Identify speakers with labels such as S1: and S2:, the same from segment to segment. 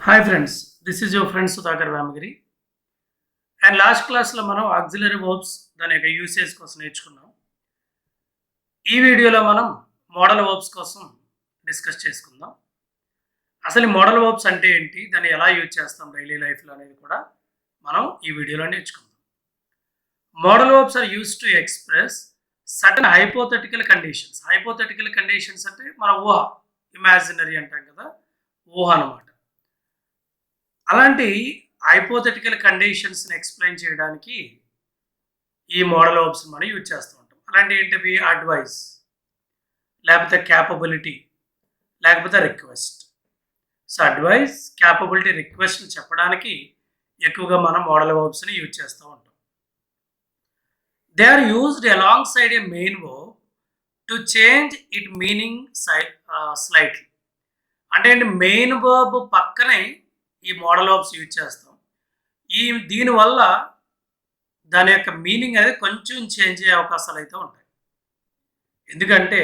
S1: Hi friends, this is your friend Sudhakar Vemagiri. And last క్లాస్లో మనం auxiliary verbs దాని యొక్క యూసేజ్ కోసం నేర్చుకున్నాం. ఈ వీడియోలో మనం మోడల్ వర్బ్స్ కోసం డిస్కస్ చేసుకుందాం. అసలు ఈ మోడల్ వర్బ్స్ అంటే ఏంటి, దాన్ని ఎలా యూజ్ చేస్తాం డైలీ లైఫ్లో అనేది కూడా మనం ఈ వీడియోలో నేర్చుకుందాం. Modal verbs are use to express certain hypothetical conditions. Hypothetical conditions అంటే మన ఊహ, ఇమాజినరీ అంటాం కదా, ఊహ అనమాట. అలాంటి హైపోథెటికల్ కండిషన్స్ని ఎక్స్ప్లెయిన్ చేయడానికి ఈ మోడల్ వర్బ్స్ మనం యూజ్ చేస్తూ ఉంటాం. అలాంటి ఏంటివి? అడ్వైస్, లేకపోతే క్యాపబిలిటీ, లేకపోతే request. So advice, capability, request చెప్పడానికి ఎక్కువగా మనం మోడల్ వర్బ్స్ని యూజ్ చేస్తూ ఉంటాం. They are used alongside a main verb to change it meaning slightly. అంటే మెయిన్ వర్బ్ పక్కనే ఈ మోడల్ వర్బ్స్ యూజ్ చేస్తాం. దీనివల్ల దాని యొక్క మీనింగ్ అనేది కొంచెం చేంజ్ అయ్యే అవకాశాలు అయితే ఉంటాయి. ఎందుకంటే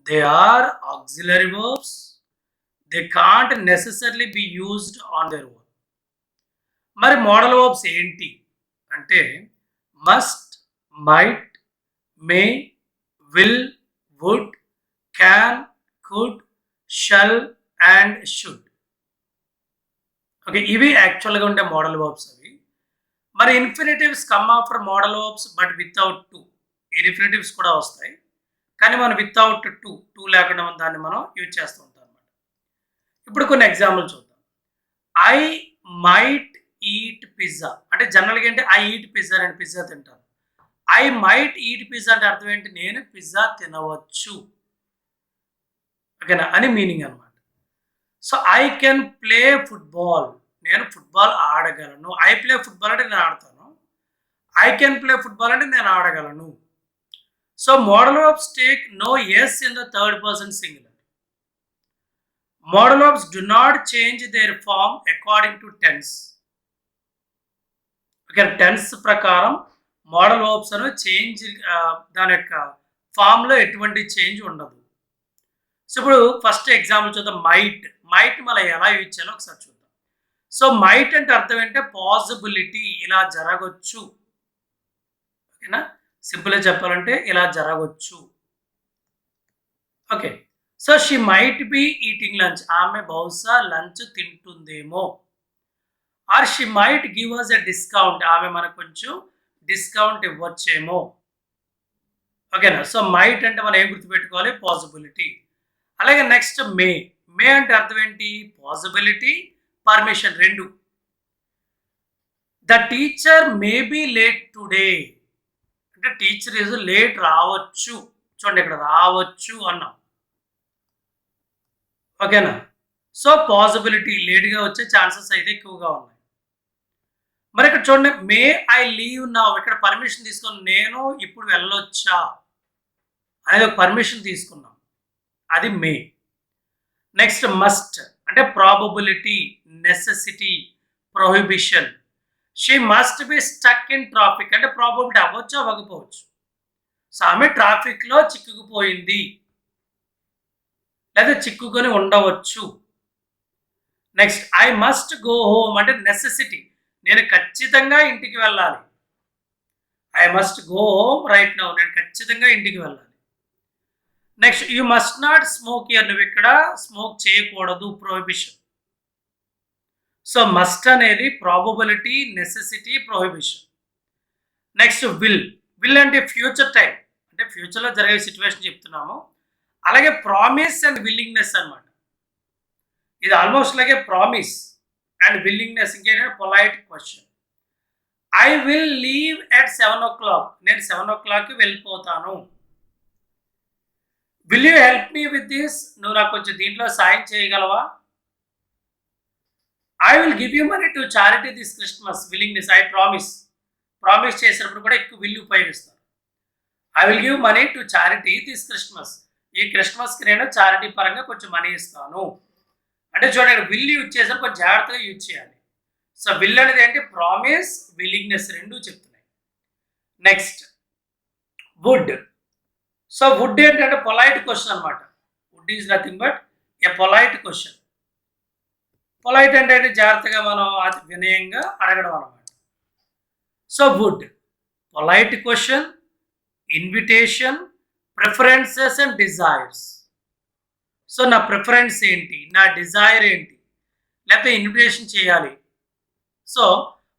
S1: they are auxiliary verbs, they can't necessarily be used on their own. మరి మోడల్ వర్బ్స్ ఏంటి అంటే must, might, may, will, would, can, could, shall and should. Okay, ఇవి యాక్చువల్గా ఉండే మోడల్ వర్బ్స్ అవి. మరి infinitives come after modal verbs but without to. ఈ infinitives కూడా వస్తాయి, కానీ మనం వితౌట్ టు లేకుండా దాన్ని మనం యూజ్ చేస్తూ ఉంటాం అనమాట. ఇప్పుడు కొన్ని ఎగ్జాంపుల్ చూద్దాం. ఐ మైట్ ఈట్ పిజ్జా అంటే జనరల్గా ఏంటి, ఐ ఈట్ పిజ్జా అని, పిజ్జా తింటాను. ఐ మైట్ ఈట్ పిజ్జా అంటే అర్థం ఏంటి, నేను పిజ్జా తినవచ్చు, ఓకేనా, అని మీనింగ్ అనమాట. So I can play football, నేను ఫుట్బాల్ ఆడగలను. ఐ ప్లే ఫుట్బాల్ అంటే నేను ఆడతాను, ఐ కెన్ ప్లే ఫుట్బాల్ అంటే నేను ఆడగలను. So modal verbs take no s in the third person singular. Modal verbs do not change their form according to tense. Okay, tense ప్రకారం modal verbs అనేవి change, దాని యొక్క ఫామ్లో ఎటువంటి చేంజ్ ఉండదు. సో ఇప్పుడు ఫస్ట్ ఎగ్జాంపుల్ చూద్దాం. మైట్. మైట్ మళ్ళీ ఎలా యూజ్ చేయాలో ఒకసారి చూద్దాం. సో మైట్ అంటే అర్థం ఏంటంటే పాసిబిలిటీ, ఇలా జరగవచ్చు, ఓకేనా. సింపుల్గా చెప్పాలంటే ఇలా జరగవచ్చు. Okay, so she might be eating lunch, ఆమె బహుశా లంచ్ తింటుందేమో. Or she might give us a discount, ఆమె మనకు కొంచెం డిస్కౌంట్ ఇవ్వచ్చేమో, ఓకేనా. సో మైట్ అంటే మనం ఏం గుర్తుపెట్టుకోవాలి, పాసిబిలిటీ. అలాగే నెక్స్ట్ మే. మే అంటే అర్థం ఏంటి, పాసిబిలిటీ, పర్మిషన్, రెండు. The teacher may be late today అంటే టీచర్ ఈజ్ లేట్, రావచ్చు. చూడండి, ఇక్కడ రావచ్చు అన్నాం, ఓకేనా. సో పాసిబిలిటీ, లేట్గా వచ్చే ఛాన్సెస్ అయితే ఎక్కువగా ఉన్నాయి. మరి ఇక్కడ చూడండి, మే ఐ లీవ్ నౌ, ఇక్కడ పర్మిషన్ తీసుకొని నేను ఇప్పుడు వెళ్ళొచ్చా అనేది ఒక పర్మిషన్ తీసుకున్నాం, అది మే. నెక్స్ట్ మస్ట్ అంటే probability, necessity, prohibition. She must be stuck in traffic అంటే ప్రాబబిలిటీ, అవ్వచ్చు అవ్వకపోవచ్చు. సో ఆమె ట్రాఫిక్లో చిక్కుకుపోయింది, లేదా చిక్కుకొని ఉండవచ్చు. Next I must go home అంటే నెసెసిటీ, నేను ఖచ్చితంగా ఇంటికి వెళ్ళాలి. I must go home right now, నేను ఖచ్చితంగా ఇంటికి వెళ్ళాలి. Next you must not smoke year, నువ్వు ఇక్కడ స్మోక్ చేయకూడదు, ప్రొహిబిషన్. సో మస్ట్ అనేది probability, necessity, prohibition. Next will. Will అంటే ఫ్యూచర్ టైం, అంటే ఫ్యూచర్లో జరిగే సిచ్యువేషన్ చెప్తున్నాము. అలాగే ప్రామిస్ అండ్ విల్లింగ్నెస్ అనమాట. ఇది ఆల్మోస్ట్ లాగే ప్రామిస్ అండ్ విల్లింగ్నెస్. ఇంకేంటంటే polite question. I will leave at 7 o'clock, నేను 7 o'clock వెళ్ళిపోతాను. Will you help me with this, నువ్వు నాకు కొంచెం దీంట్లో సాయం చేయగలవా. I will give you money to charity this Christmas, willingness, I promise. Promise చేసినప్పుడు కూడా ఎక్కువ విల్ ఉపయోగిస్తారు. I will give money to charity this Christmas, ఈ క్రిస్మస్కి నేను చారిటీ పరంగా కొంచెం మనీ ఇస్తాను. అంటే చూడండి, విల్ యూజ్ చేసిన కొంచెం జాగ్రత్తగా యూజ్ చేయాలి. సో విల్ అనేది ఏంటి, ప్రామిస్, విల్లింగ్నెస్ రెండు చెప్తున్నాయి. Next would. సో వుడ్ ఏంటంటే పొలైట్ క్వశ్చన్ అనమాట. Would is nothing but a polite question. Polite అంటే జాగ్రత్తగా మనం అది వినయంగా అడగడం అన్నమాట. So would, polite question, invitation, preferences and desires. So నా ప్రిఫరెన్స్ ఏంటి, నా డిజైర్ ఏంటి, లేకపోతే ఇన్విటేషన్ చేయాలి. So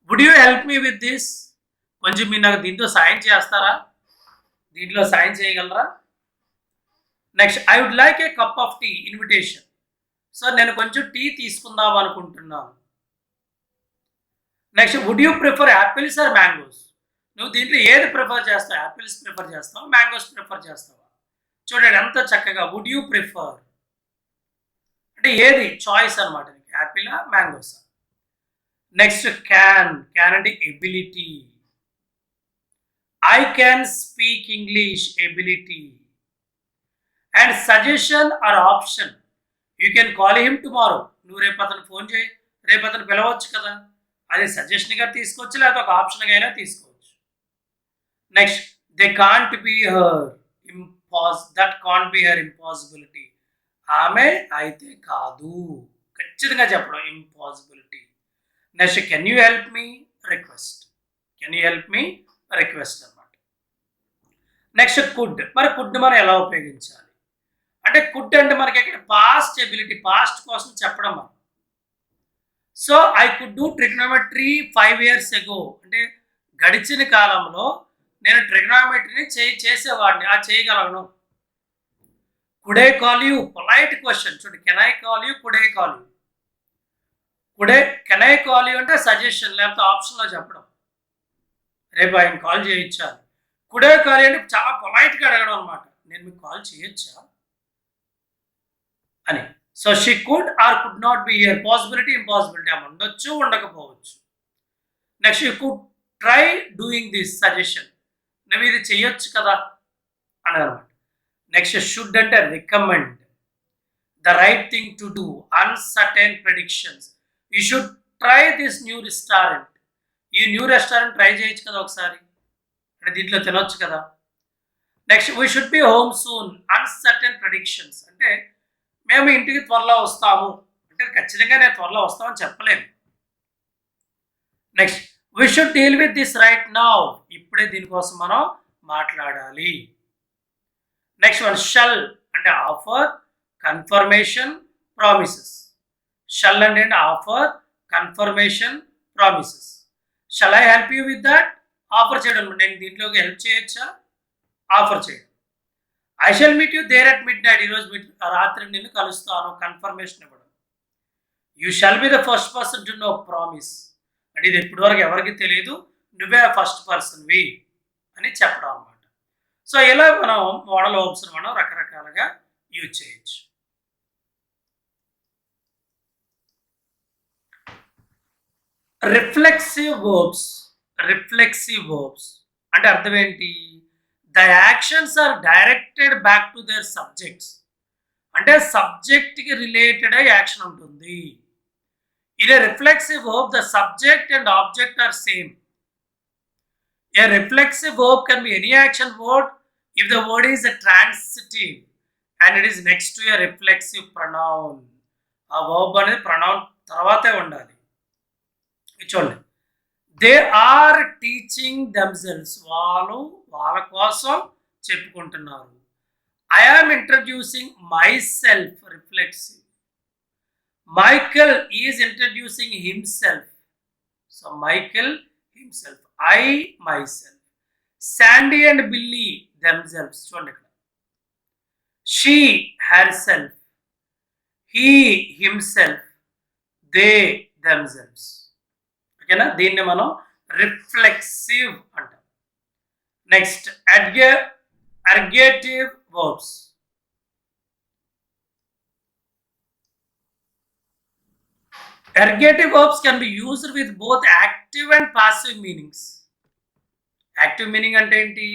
S1: would you help me with this, కొంచెం మీరు నాకు దీంతో సాయం చేస్తారా, దీంట్లో సాయం చేయగలరా. Next I would like a cup of tea, invitation. So నేను కొంచెం టీ తీసుకుందాం అనుకుంటున్నాను. Next would you prefer apples or mangoes, నువ్వు దీంట్లో ఏది ప్రిఫర్ చేస్తావు, యాపిల్స్ ప్రిఫర్ చేస్తావా, మ్యాంగోస్ ప్రిఫర్ చేస్తావా. చూడండి ఎంత చక్కగా వుడ్ యూ ప్రిఫర్ అంటే ఏది చాయిస్ అనమాట, యాపిలా మ్యాంగోసా. నెక్స్ట్ క్యాన్, క్యాన్ అంటే ability. I can speak English, ability. And suggestion are option, you can call him tomorrow, నువ్వు రేపు అతను ఫోన్ చేయి, రేపు అతను పిలవచ్చు కదా, అది సజెషన్గా తీసుకోవచ్చు, లేకపోతే ఒక ఆప్షన్గా అయినా తీసుకోవచ్చు. Next they can't be her, that can't be her impossibility, ఆమె అయితే కాదు, ఖచ్చితంగా చెప్పడం impossibility. Next can you help me, request, can you help me, request అనమాట. నెక్స్ట్ కుడ్, మరి కుడ్ మనం ఎలా ఉపయోగించాలి అంటే కుడ్ అంటే మనకి ఇక్కడ పాస్ట్ ఎబిలిటీ, పాస్ట్ కోసం చెప్పడం మనం. So I could do trigonometry 5 years ago, అంటే గడిచిన కాలంలో నేను ట్రిగ్నోమెట్రీని చేసేవాడిని, ఆ చేయగలను. Could I call you, polite question, చూడండి can I call you, could I call you. Can I call you అంటే సజెషన్ లేకపోతే ఆప్షన్లో చెప్పడం, రేపు ఆయన కాల్ చేయొచ్చా. కుడ్ ఐ కాల్ యూ అంటే చాలా పొలైట్గా అడగడం అనమాట, నేను మీకు కాల్ చేయొచ్చా అని. So she could are could not be here, possibility impossibility, ఆమె ఉండొచ్చు ఉండకపోవచ్చు. Next you could try doing this suggestion, నువ్వు ఇది చెయ్యొచ్చు కదా అని అనమాట. నెక్స్ట్ షుడ్ అంటే recommend, the right thing to do, uncertain predictions, you should try this new restaurant, ఈ న్యూ రెస్టారెంట్ ట్రై చేయొచ్చు కదా ఒకసారి, అంటే దీంట్లో తినొచ్చు కదా. Next we should be home soon, uncertain predictions అంటే మేము ఇంటికి త్వరలో వస్తాము అంటే ఖచ్చితంగా నేను త్వరలో వస్తామని చెప్పలేను. Next we should deal with this right now, ఇప్పుడే దీనికోసం మనం మాట్లాడాలి. నెక్స్ట్ వన్ షల్ అంటే ఆఫర్, కన్ఫర్మేషన్, ప్రామిసెస్. షల్ అంటే offer, confirmation, promises. Shall I help you with that, offer చేయడం, నేను దీంట్లోకి హెల్ప్ చేయొచ్చా, ఆఫర్ చేయడం. I shall meet you there at midnight, ఈరోజు రాత్రి నిన్ను కలుస్తాను, కన్ఫర్మేషన్ ఇవ్వడం. You shall be the first person to know, promise అంటే ఇది ఇప్పటి వరకు ఎవరికి తెలియదు, నువ్వే ఫస్ట్ పర్సన్వి అని చెప్పడం అనమాట. సో ఇలా మనం మోడల్ వర్బ్స్ మనం రకరకాలుగా యూజ్ చేయొచ్చు. రిఫ్లెక్సివ్ వర్బ్స్, రిఫ్లెక్సివ్ వర్బ్స్ అంటే అర్థం ఏంటి, the actions are directed back to their subjects, అంటే సబ్జెక్ట్కి రిలేటెడ్ యాక్షన్ ఉంటుంది. In a reflexive verb, the subject and object are same. A reflexive verb can be any action word if the word is a transitive and it is next to a reflexive pronoun. ఆ verb అనేది pronoun తర్వాతే ఉండాలి. చూడండి, they are teaching themselves, వాళ్ళు వాళ్ళ కోసం చెప్పుకుంటున్నారు. I am introducing myself, reflexive. Michael is introducing himself. So Michael himself. I myself. Sandy and Billy themselves. She herself. He himself. They themselves. Okay na? దీన్ని మనం reflexive అంటాం. Next ergative verbs. Ergative verbs can be used with both active and passive meanings. Active meaning అంటే ఏంటి,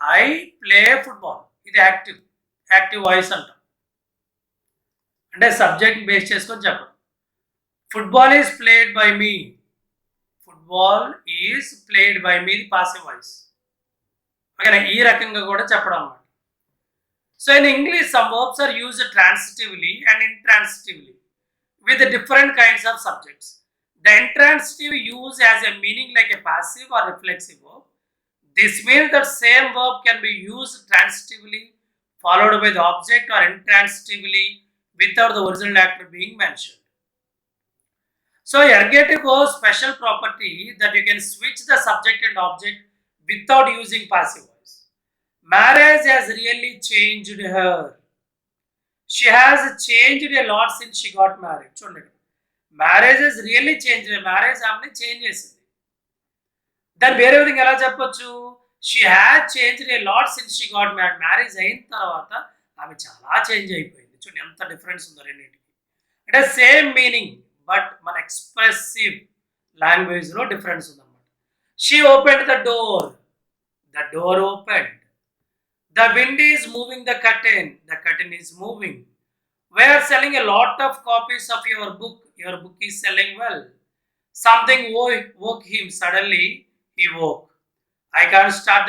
S1: I play football, ఇది active, active voice అంటాం, అంటే subject base చేసుకొని చెప్పడం. Football is played by me, football is played by me, passive voice. ఓకేనా, ఈ రకంగా కూడా చెప్పడం అన్నమాట. So in English some verbs are used transitively and intransitively. with the different kinds of subjects. The intransitive use as a meaning like a passive or reflexive verb. This means that same verb can be used transitively followed by the object or intransitively without the original actor being mentioned. So ergative has special property that you can switch the subject and object without using passive voice. Marriage has really changed her. She has changed a lot since she got married. చూడండి, marriage has really changed. Marriage ఆమెని change చేసింది. దాని వేరే విధంగా ఎలా చెప్పొచ్చు? She had changed a lot since she got married. Marriage అయిన తర్వాత ఆమె చాలా చేంజ్ అయిపోయింది. చూడండి ఎంత డిఫరెన్స్ ఉందో రెండింటికి. అంటే సేమ్ మీనింగ్ బట్ మన ఎక్స్ప్రెసివ్ లాంగ్వేజ్లో డిఫరెన్స్ ఉందన్నమాట. She opened the door opened. The wind is moving the curtain is moving. We are selling a lot of copies of your book is selling well. Something woke him, suddenly he woke. I can't start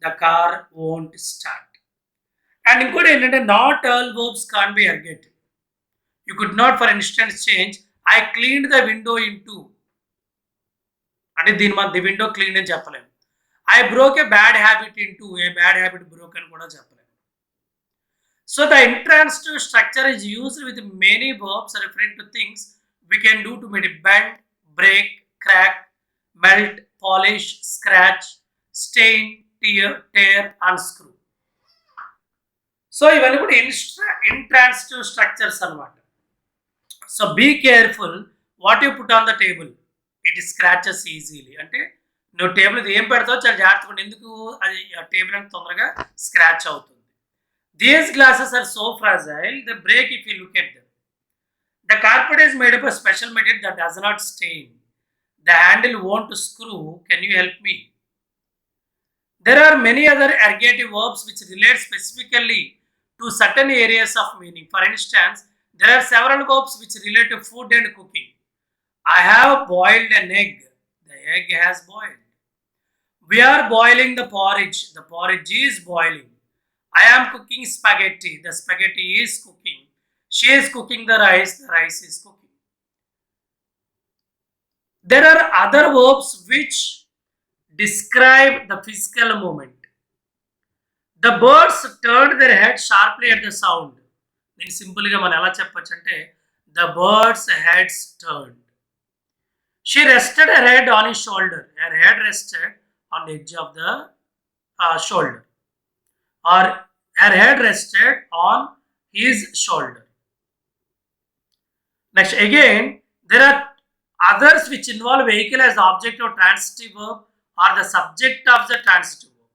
S1: the car won't start. And including ఏంటంటే not all verbs can't be ergative. You could not for instance change I cleaned the window into. అంటే దీని మన the window cleaned అని చెప్పలేము. I broke a bad habit into a bad habit broken కూడా చెప్పలేము. So the intransitive structure is used with many verbs referring to things we can do to maybe bend, break, crack, melt, polish, scratch, stain, tear, unscrew. So ఇవన్నీ కూడా intransitive structures అన్నమాట. So be careful what you put on the table. It scratches easily. అంటే నువ్వు table ఏం పెడతావో చాలా జాగ్రత్తగా, ఎందుకు అది టేబుల్ అని తొందరగా స్క్రాచ్ అవుతుంది. These glasses are so fragile they break if you look at them. The carpet is made up a special material that does not stain. The handle won't screw. Can you help me? There are many other ergative verbs which relate specifically to certain areas of meaning. For instance, there are several verbs which relate to food and cooking. I have boiled an egg. The egg has boiled. We are boiling the porridge. The porridge is boiling. I am cooking spaghetti. The spaghetti is cooking. She is cooking the rice. The rice is cooking. There are other verbs which describe the physical movement. The birds turned their head sharply at the sound. నేను సింపుల్గా మనం ఎలా చెప్పొచ్చు అంటే the birds' heads turned. She rested her head on his shoulder. Her head rested on the edge of the shoulder. Or her head rested on his shoulder. Next, again, there are others which involve vehicle as the object of transitive verb or the subject of the transitive verb.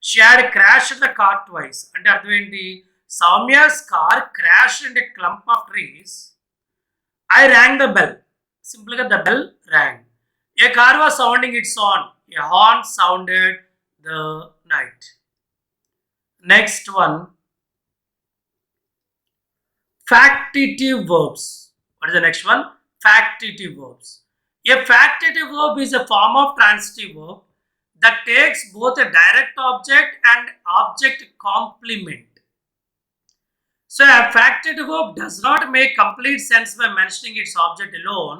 S1: She had crashed the car twice. అంటే అర్థం ఏంటి? Soumya's car crashed in a clump of trees. I rang the bell. Simply the bell rang. A car was sounding its horn. A horn sounded the night. Next one, factitive verbs. What is the next one? Factitive verbs. A factitive verb is a form of transitive verb that takes both a direct object and object complement. So a factitive verb does not make complete sense by mentioning its object alone,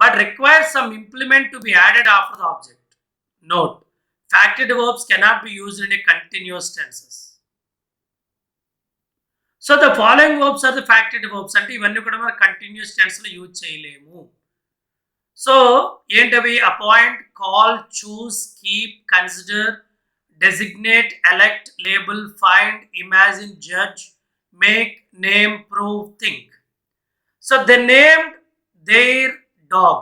S1: but requires some implement to be added after the object. Note, factitive verbs cannot be used in a continuous tenses. So the following verbs are the factitive verbs. అంటే ఇవన్నీ కూడా మనం continuous టెన్స్లో use చేయలేము. So ఏంటవి? Appoint, call, choose, keep, consider, designate, elect, label, find, imagine, judge, make, name, prove, think. So they named their dog.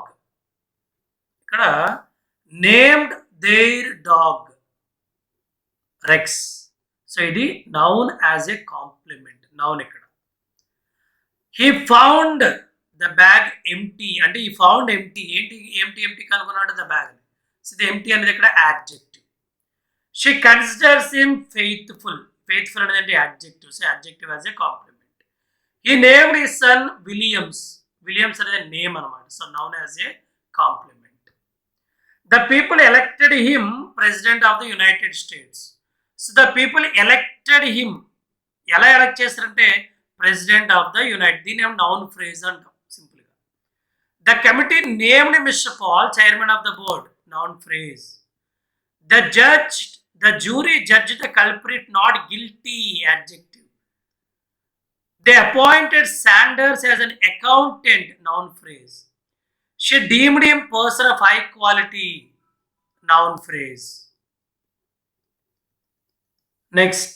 S1: ఇక్కడ named their dog Rex. So ఇది noun as a complement. Noun ఇక్కడ. He found the bag empty. అంటే he found empty. ఏంటి empty కనుగొన్నాడు? the bag. So the empty అనేది ఇక్కడ adjective. She considers him faithful. Faithful అనేది adjective. So adjective as a complement. He named his son Williams. Williams అనేది name అన్నమాట. So noun as a complement. The people elected him president of the United States. So the people elected him. ఎలా elect చేస్తారంటే president of the united, దీని ఏమో noun phrase అంటాం సింపుల్గా. The committee named mister Paul chairman of the board, noun phrase. The jury judged the culprit not guilty, adjective. They appointed Sanders as an accountant, noun phrase. She deemed him person of high quality, noun phrase. Next.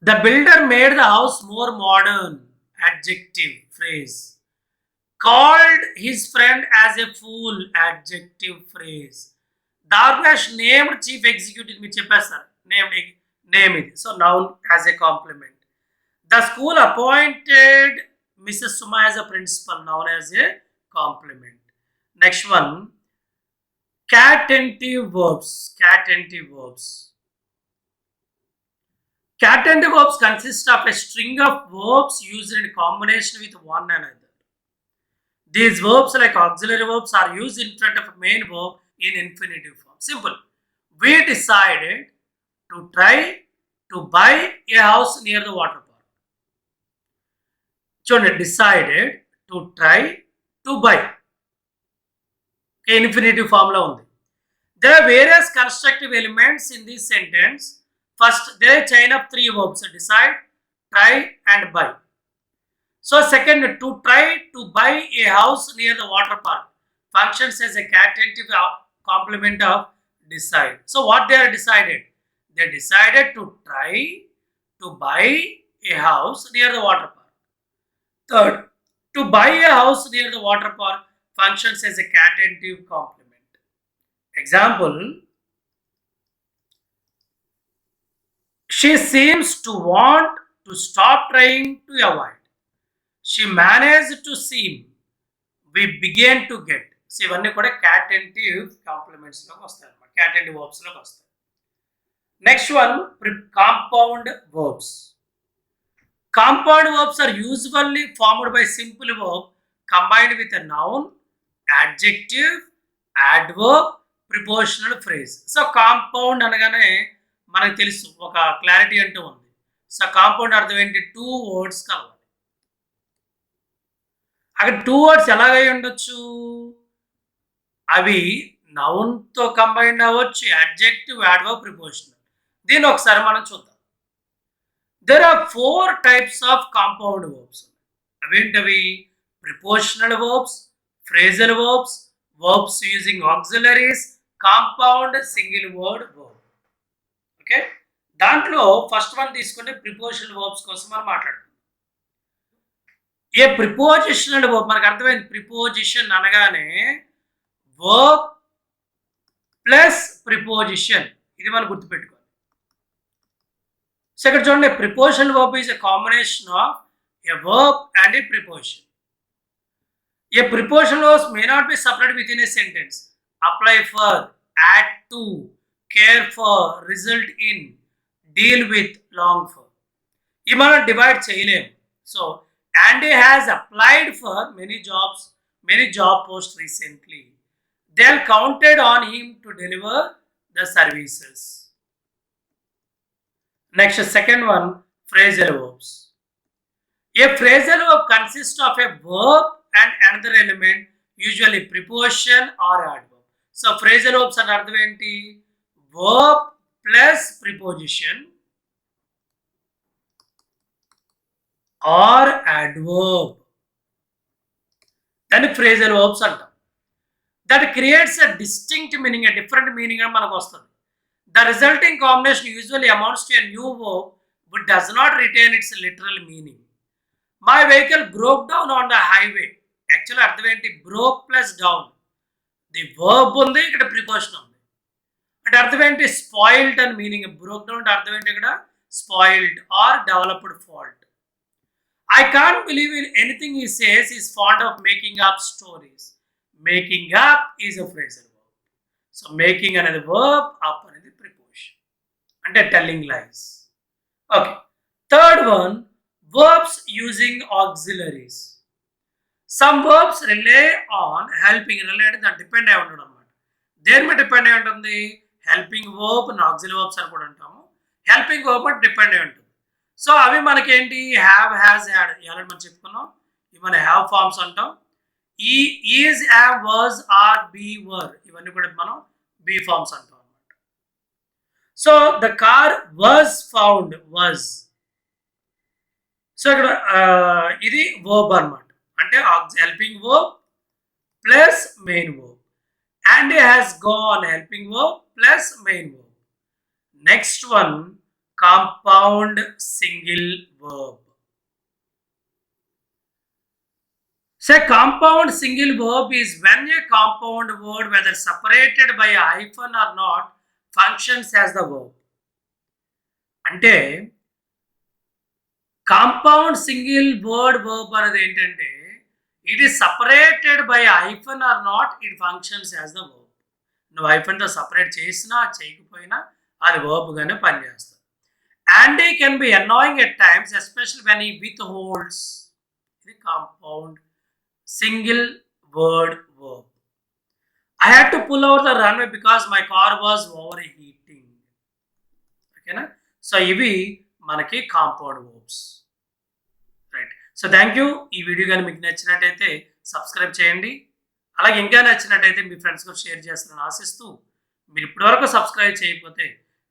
S1: The builder made the house more modern, adjective, phrase. Called his friend as a fool, adjective, phrase. Darbash named chief executive, మీరు చెప్పారు sir, name it. So noun as a compliment. The school appointed Mrs. Suma as a principal, noun as a compliment. Next one, catentive verbs. Catentive verbs. Catentive verbs consist of a string of verbs used in combination with one another. These verbs, like auxiliary verbs, are used in front of a main verb in infinitive form. Simple. We decided to try to buy a house near the water park. So, decided to try to buy. Infinitive form la undi. There are various constructive elements in this sentence. First, there is a chain of three verbs: decide, try, and buy. So, second, to try to buy a house near the water park functions as a catentive complement of decide. So, what they are decided? They decided to try to buy a house near the water park. Third, to buy a house near the water park functions as a catentive complement. Example, she seems to want to stop trying to avoid. She managed to seem. We began to get. So, ఇవన్నీ కూడా catentive complements లోకి వస్తాయి అన్నమాట, catentive verbs లోకి వస్తాయి. Next one, compound verbs. Compound verbs are usually formed by simple verb combined with a noun, adjective, adverb, prepositional phrase. So, compound అనగానే మనకు తెలుసు, ఒక క్లారిటీ అంటూ ఉంది. సో, కాంపౌండ్ అర్థం ఏంటి? టూ వర్డ్స్ కలవాలి. అక్కడ టూ వర్డ్స్ ఎలాగై ఉండొచ్చు? అవి నౌన్తో కంబైండ్ అవ్వచ్చు, అడ్జెక్టివ్, యాడ్వర్బ్, ప్రిపోజిషనల్. దీన్ని ఒకసారి మనం చూద్దాం. There are 4 types of compound verbs. అవేంటవి? Prepositional verbs, phrasal verbs, verbs using auxiliaries, compound single word verb. Okay, దాంట్లో ఫస్ట్ వన్ తీసుకుని ప్రిపోజిషనల్ వర్బ్స్ కోసం మనం మాట్లాడుకుందాం. ఏ ప్రిపోజిషనల్ వర్బ్ మనకు అర్థమైంది. ప్రిపోజిషన్ అనగానే వర్బ్ ప్లస్ ప్రిపోజిషన్, ఇది మనం గుర్తుపెట్టుకోవాలి. సో ఇక్కడ చూడండి, prepositional verb is a combination of a verb and a preposition. A prepositional verbs may not be separate with in a sentence. Apply for, add to, care for, result in, deal with, long for, ఇవి మనం divide చేయలేము. So Andy has applied for many job posts recently. They are counted on him to deliver the services. Next, second one, phrasal verbs. A phrasal verb consists of a verb and another element, usually preposition or adverb. So, phrasal verbs are అర్థం ఏంటి? Verb plus preposition or adverb. Then phrasal verbs అంటాం. That creates a distinct meaning, a different meaning అని మనకు వస్తుంది. The resulting combination usually amounts to a new verb but does not retain its literal meaning. My vehicle broke down on the highway. Actually అర్థం ఏంటి? broke plus down. The verb ఉంది, ఇక్కడ preposition ఉంది. అంటే అర్థం ఏంటి? spoiled అని meaning. broke down అంటే అర్థం ఏంటి? ఇక్కడ spoiled or developed fault. I can't believe in anything he says. He's fond of making up stories. Making up is a phrasal verb. So, making another verb, up another preposition. And telling lies. Okay. Third one, verbs using auxiliaries. Some verbs rely on helping. Related that depend on it. There may depend on the helping verb and auxiliary verbs are put on. Helping verb depend on it. So అవి మనకేంటి have, has, had ఇవన్నీ మనం చెప్పుకున్నాం. ఇవి మన have forms అంటాం. ఈ is, have, was, are, be, were ఇవన్నీ కూడా మనం బీ ఫార్మ్స్ అంటాం అనమాట. So the car was found, was. So ఇక్కడ ఇది వర్బ్ అనమాట. అంటే helping verb plus main verb. And has gone helping verb plus main verb. Next one compound single verb. Say compound single verb is when a compound word, whether separated by a hyphen or not, functions as the verb. అంటే compound single word verb అనేది ఏంటంటే it is separated by hyphen are not, it functions as the verb. నువ్వు హైఫన్తో separate చేసినా చేయకపోయినా అది వర్బ్గానే పనిచేస్తుంది. Andy can be annoying at times, especially when he withholds. The compound single word verb. I had to pull over the runway because my car was overheating. Okay na? So ivi manaki compound verbs. Right. So thank you. Ee video gani meeku nachinataithe subscribe cheyandi. అలాగే ఇంకా నచ్చినట్టయితే మీ friends కు share చేస్తారని ఆశిస్తూ, మీరు ఇప్పటివరకు subscribe చేయకపోతే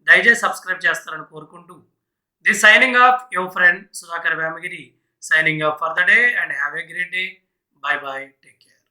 S1: దయచేసి సబ్స్క్రైబ్ చేస్తారని కోరుకుంటూ, this signing off your friend Sudhakar Vemagiri, signing off for the day and have a great day. Bye bye. Take care.